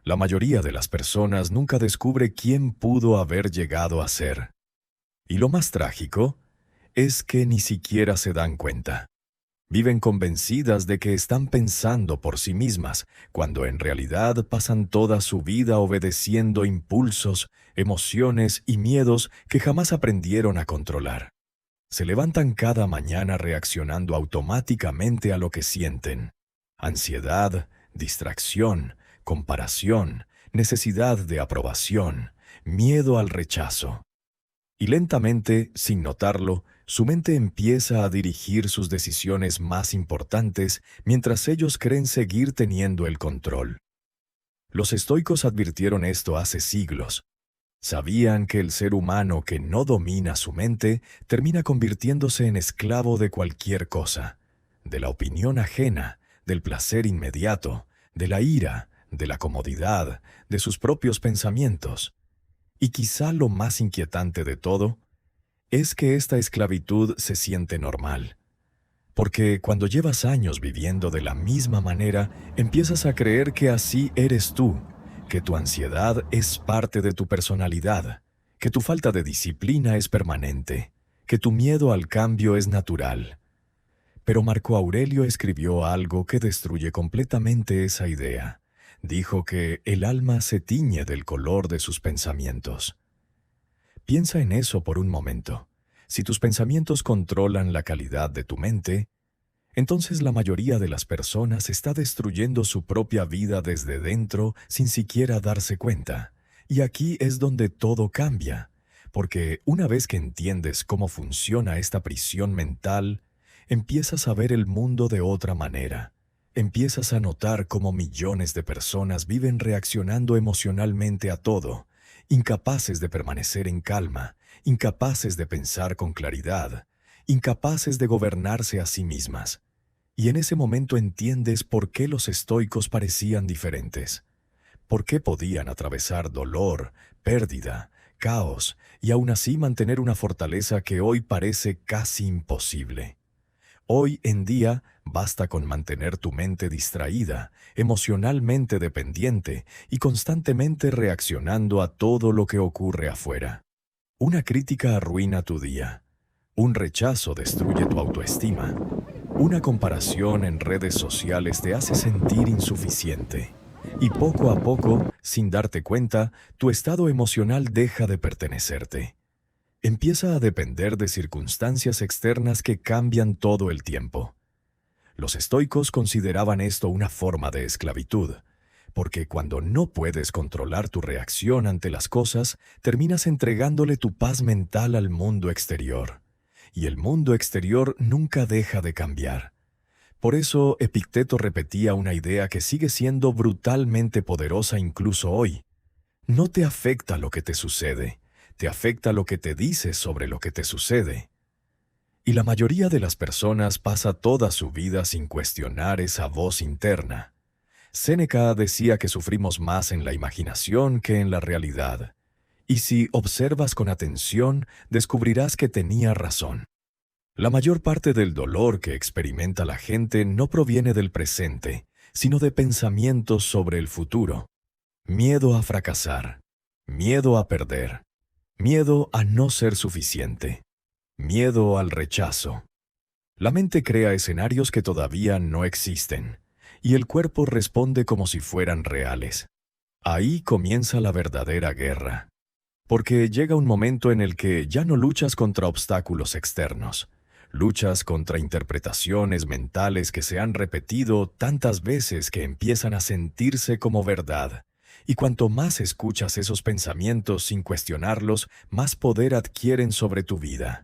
La mayoría de las personas nunca descubre quién pudo haber llegado a ser. Y lo más trágico es que ni siquiera se dan cuenta. Viven convencidas de que están pensando por sí mismas, cuando en realidad pasan toda su vida obedeciendo impulsos, emociones y miedos que jamás aprendieron a controlar. Se levantan cada mañana reaccionando automáticamente a lo que sienten. Ansiedad, distracción, comparación, necesidad de aprobación, miedo al rechazo. Y lentamente, sin notarlo, su mente empieza a dirigir sus decisiones más importantes mientras ellos creen seguir teniendo el control. Los estoicos advirtieron esto hace siglos. Sabían que el ser humano que no domina su mente termina convirtiéndose en esclavo de cualquier cosa, de la opinión ajena, del placer inmediato, de la ira, de la comodidad, de sus propios pensamientos. Y quizá lo más inquietante de todo es que esta esclavitud se siente normal. Porque cuando llevas años viviendo de la misma manera, empiezas a creer que así eres tú, que tu ansiedad es parte de tu personalidad, que tu falta de disciplina es permanente, que tu miedo al cambio es natural. Pero Marco Aurelio escribió algo que destruye completamente esa idea. Dijo que el alma se tiñe del color de sus pensamientos. Piensa en eso por un momento. Si tus pensamientos controlan la calidad de tu mente, entonces la mayoría de las personas está destruyendo su propia vida desde dentro sin siquiera darse cuenta. Y aquí es donde todo cambia, porque una vez que entiendes cómo funciona esta prisión mental, empiezas a ver el mundo de otra manera. Empiezas a notar cómo millones de personas viven reaccionando emocionalmente a todo, incapaces de permanecer en calma, incapaces de pensar con claridad, incapaces de gobernarse a sí mismas. Y en ese momento entiendes por qué los estoicos parecían diferentes, por qué podían atravesar dolor, pérdida, caos y aún así mantener una fortaleza que hoy parece casi imposible. Hoy en día basta con mantener tu mente distraída, emocionalmente dependiente y constantemente reaccionando a todo lo que ocurre afuera. Una crítica arruina tu día. Un rechazo destruye tu autoestima. Una comparación en redes sociales te hace sentir insuficiente. Y poco a poco, sin darte cuenta, tu estado emocional deja de pertenecerte. Empieza a depender de circunstancias externas que cambian todo el tiempo. Los estoicos consideraban esto una forma de esclavitud, porque cuando no puedes controlar tu reacción ante las cosas, terminas entregándole tu paz mental al mundo exterior. Y el mundo exterior nunca deja de cambiar. Por eso Epicteto repetía una idea que sigue siendo brutalmente poderosa incluso hoy. No te afecta lo que te sucede, te afecta lo que te dices sobre lo que te sucede. Y la mayoría de las personas pasa toda su vida sin cuestionar esa voz interna. Séneca decía que sufrimos más en la imaginación que en la realidad. Y si observas con atención, descubrirás que tenía razón. La mayor parte del dolor que experimenta la gente no proviene del presente, sino de pensamientos sobre el futuro. Miedo a fracasar, miedo a perder, miedo a no ser suficiente, miedo al rechazo. La mente crea escenarios que todavía no existen, y el cuerpo responde como si fueran reales. Ahí comienza la verdadera guerra, porque llega un momento en el que ya no luchas contra obstáculos externos, luchas contra interpretaciones mentales que se han repetido tantas veces que empiezan a sentirse como verdad. Y cuanto más escuchas esos pensamientos sin cuestionarlos, más poder adquieren sobre tu vida.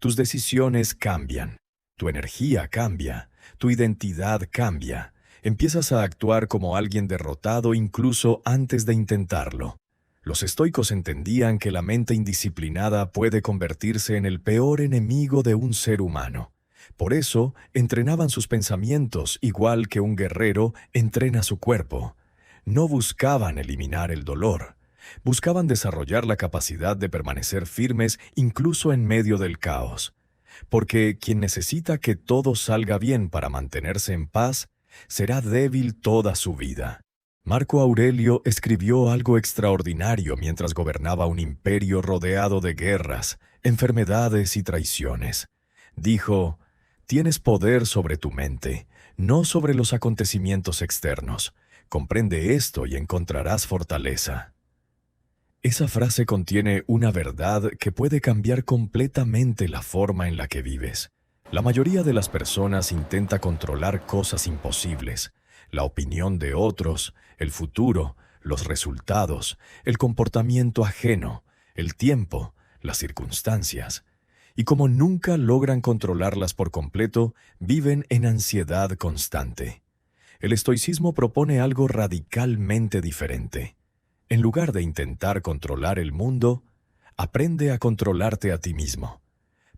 Tus decisiones cambian, tu energía cambia, tu identidad cambia. Empiezas a actuar como alguien derrotado incluso antes de intentarlo. Los estoicos entendían que la mente indisciplinada puede convertirse en el peor enemigo de un ser humano. Por eso, entrenaban sus pensamientos igual que un guerrero entrena su cuerpo. No buscaban eliminar el dolor. Buscaban desarrollar la capacidad de permanecer firmes incluso en medio del caos. Porque quien necesita que todo salga bien para mantenerse en paz, será débil toda su vida. Marco Aurelio escribió algo extraordinario mientras gobernaba un imperio rodeado de guerras, enfermedades y traiciones. Dijo: «Tienes poder sobre tu mente, no sobre los acontecimientos externos. Comprende esto y encontrarás fortaleza». Esa frase contiene una verdad que puede cambiar completamente la forma en la que vives. La mayoría de las personas intenta controlar cosas imposibles: la opinión de otros, el futuro, los resultados, el comportamiento ajeno, el tiempo, las circunstancias. Y como nunca logran controlarlas por completo, viven en ansiedad constante. El estoicismo propone algo radicalmente diferente. En lugar de intentar controlar el mundo, aprende a controlarte a ti mismo.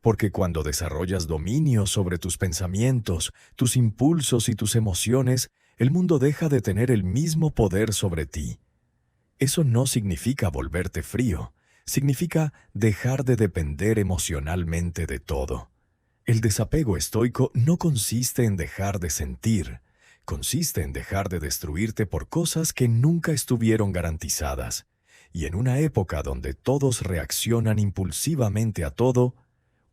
Porque cuando desarrollas dominio sobre tus pensamientos, tus impulsos y tus emociones, el mundo deja de tener el mismo poder sobre ti. Eso no significa volverte frío, significa dejar de depender emocionalmente de todo. El desapego estoico no consiste en dejar de sentir, consiste en dejar de destruirte por cosas que nunca estuvieron garantizadas. Y en una época donde todos reaccionan impulsivamente a todo,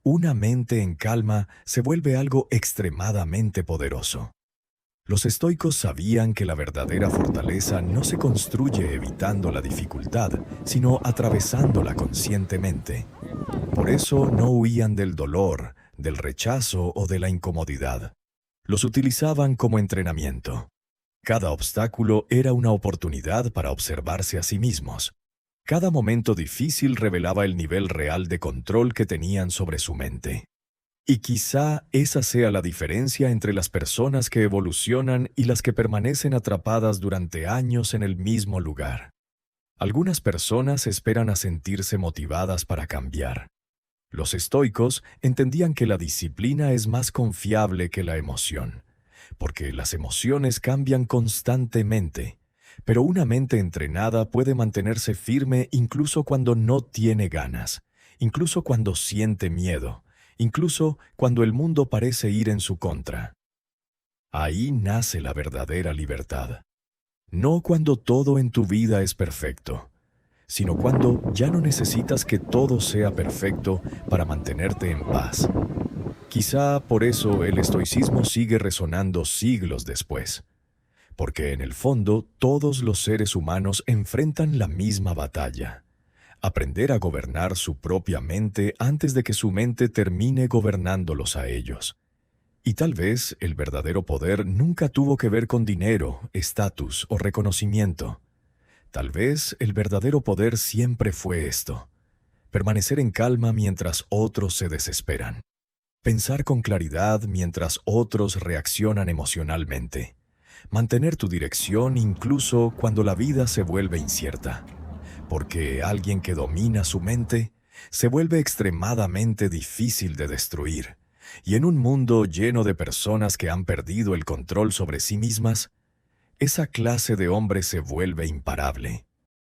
una mente en calma se vuelve algo extremadamente poderoso. Los estoicos sabían que la verdadera fortaleza no se construye evitando la dificultad, sino atravesándola conscientemente. Por eso no huían del dolor, del rechazo o de la incomodidad. Los utilizaban como entrenamiento. Cada obstáculo era una oportunidad para observarse a sí mismos. Cada momento difícil revelaba el nivel real de control que tenían sobre su mente. Y quizá esa sea la diferencia entre las personas que evolucionan y las que permanecen atrapadas durante años en el mismo lugar. Algunas personas esperan a sentirse motivadas para cambiar. Los estoicos entendían que la disciplina es más confiable que la emoción, porque las emociones cambian constantemente, pero una mente entrenada puede mantenerse firme incluso cuando no tiene ganas, incluso cuando siente miedo, incluso cuando el mundo parece ir en su contra. Ahí nace la verdadera libertad. No cuando todo en tu vida es perfecto, sino cuando ya no necesitas que todo sea perfecto para mantenerte en paz. Quizá por eso el estoicismo sigue resonando siglos después, porque en el fondo todos los seres humanos enfrentan la misma batalla: aprender a gobernar su propia mente antes de que su mente termine gobernándolos a ellos. Y tal vez el verdadero poder nunca tuvo que ver con dinero, estatus o reconocimiento. Tal vez el verdadero poder siempre fue esto: permanecer en calma mientras otros se desesperan. Pensar con claridad mientras otros reaccionan emocionalmente. Mantener tu dirección incluso cuando la vida se vuelve incierta. Porque alguien que domina su mente se vuelve extremadamente difícil de destruir. Y en un mundo lleno de personas que han perdido el control sobre sí mismas, esa clase de hombre se vuelve imparable.